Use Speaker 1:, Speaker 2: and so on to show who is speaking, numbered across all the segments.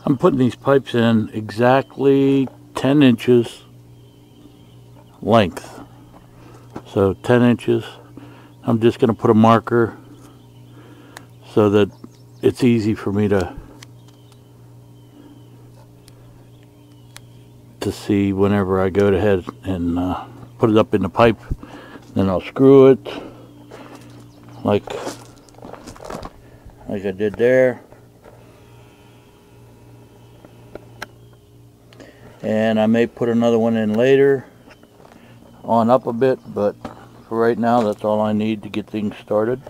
Speaker 1: I'm putting these pipes in exactly 10 inches length. So 10 inches. I'm just going to put a marker so that it's easy for me to see whenever I go ahead and put it up in the pipe. Then I'll screw it like I did there. And I may put another one in later on up a bit, but for right now that's all I need to get things started.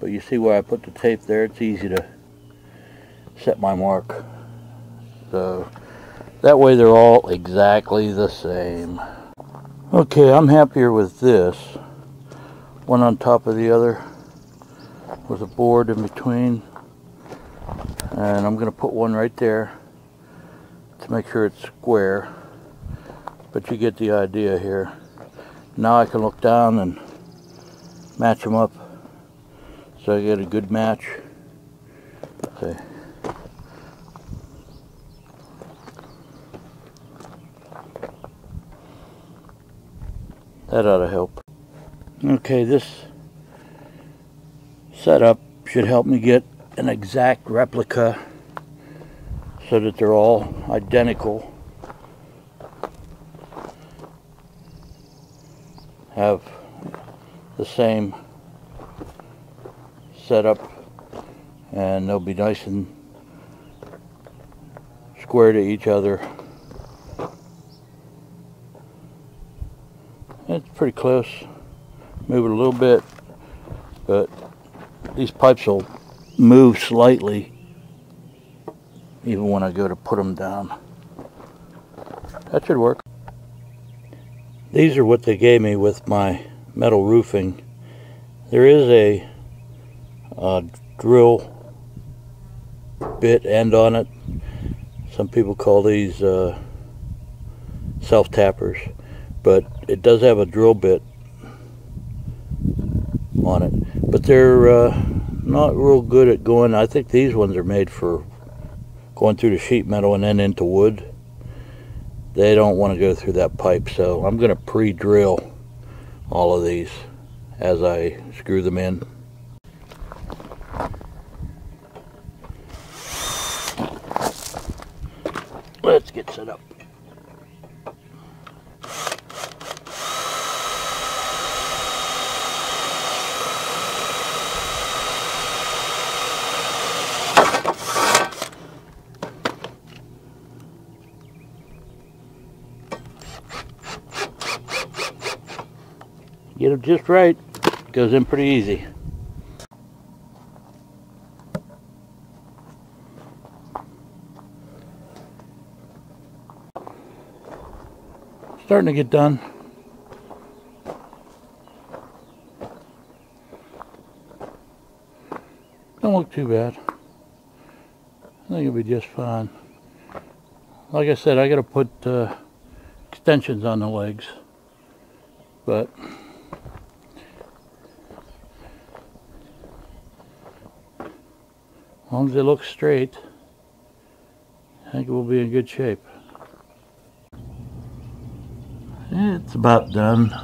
Speaker 1: But you see where I put the tape there, it's easy to set my mark. So that way they're all exactly the same. Okay, I'm happier with this. One on top of the other with a board in between. And I'm going to put one right there to make sure it's square. But you get the idea here. Now I can look down and match them up so I get a good match. Okay. That ought to help. Okay, this setup should help me get an exact replica so that they're all identical. Have the same setup, and they'll be nice and square to each other. It's pretty close. Move it a little bit, but these pipes will move slightly even when I go to put them down. That should work. These are what they gave me with my metal roofing. There is a drill bit end on it. Some people call these self-tappers, but it does have a drill bit on it. But they're not real good at going. I think these ones are made for going through the sheet metal and then into wood. They don't want to go through that pipe, so I'm going to pre-drill all of these as I screw them in. Let's get set up. Get it just right, it goes in pretty easy. Starting to get done. Don't look too bad. I think it'll be just fine. Like I said, I gotta put extensions on the legs, but as long as they look straight, I think we'll be in good shape. It's about done,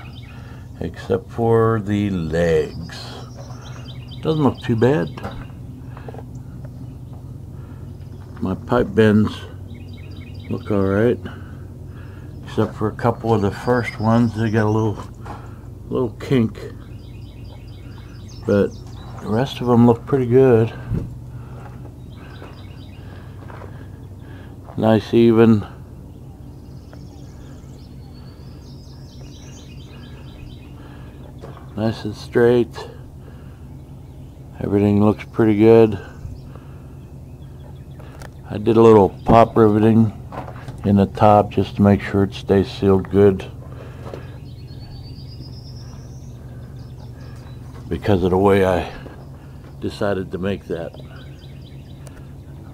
Speaker 1: except for the legs. Doesn't look too bad. My pipe bends look alright, except for a couple of the first ones. They got a little kink, but the rest of them look pretty good. Nice even. Nice and straight. Everything looks pretty good. I did a little pop riveting in the top just to make sure it stays sealed good, because of the way I decided to make that.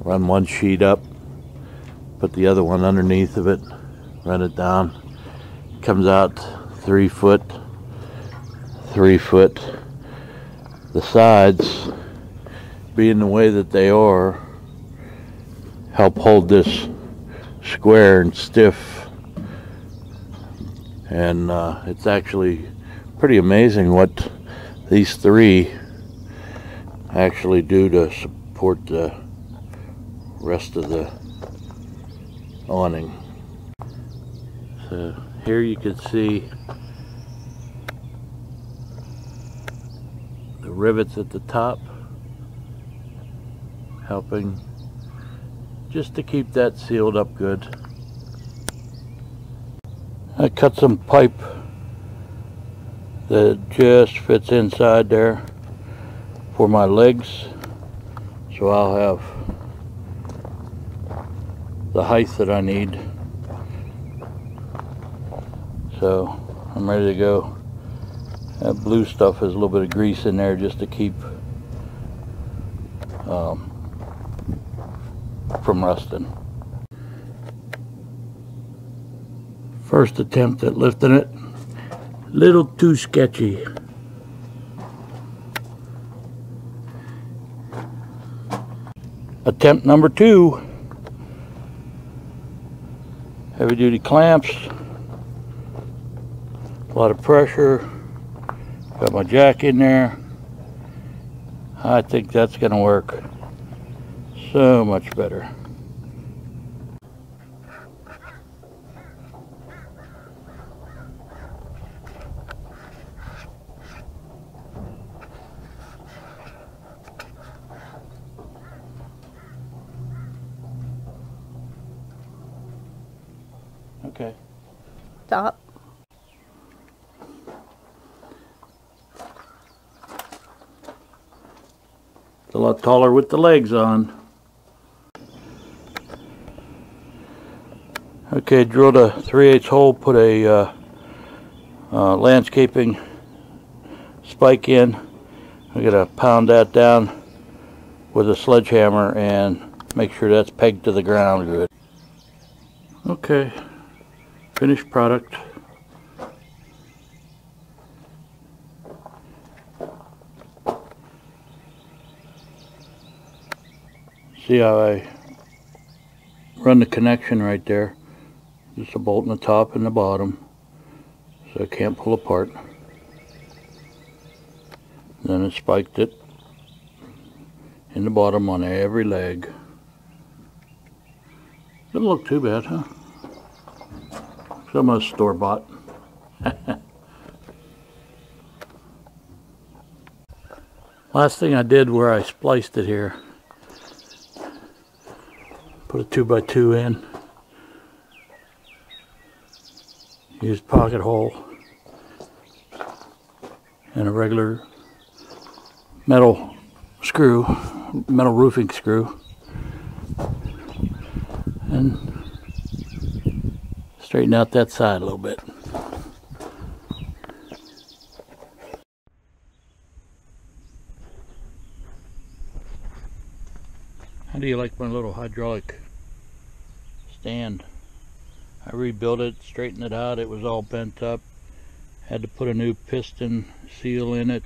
Speaker 1: Run one sheet up, put the other one underneath of it, run it down. Comes out 3 foot, 3 foot. The sides, being the way that they are, help hold this square and stiff. And it's actually pretty amazing what these three actually do to support the rest of the awning. So here you can see the rivets at the top, helping just to keep that sealed up good. I cut some pipe that just fits inside there for my legs, so I'll have the height that I need. So I'm ready to go. That blue stuff has a little bit of grease in there just to keep from rusting. First attempt at lifting it, little too sketchy. Attempt number 2. Heavy duty clamps, a lot of pressure, got my jack in there. I think that's gonna work so much better. Okay.
Speaker 2: Stop.
Speaker 1: It's a lot taller with the legs on. Okay, drilled a 3/8 hole, put a landscaping spike in. I'm gonna pound that down with a sledgehammer and make sure that's pegged to the ground good. Okay, finished product. See how I run the connection right there? Just a bolt in the top and the bottom, so I can't pull apart. Then I spiked it in the bottom on every leg. Doesn't look too bad, huh? Some of store-bought. Last thing I did where I spliced it here, put a 2x2 in, used pocket hole and a regular metal screw, metal roofing screw, and straighten out that side a little bit. How do you like my little hydraulic stand? I rebuilt it, straightened it out. It was all bent up. Had to put a new piston seal in it,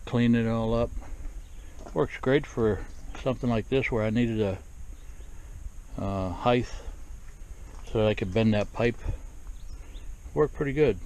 Speaker 1: clean it all up. Works great for something like this where I needed a height so that I could bend that pipe. Worked pretty good.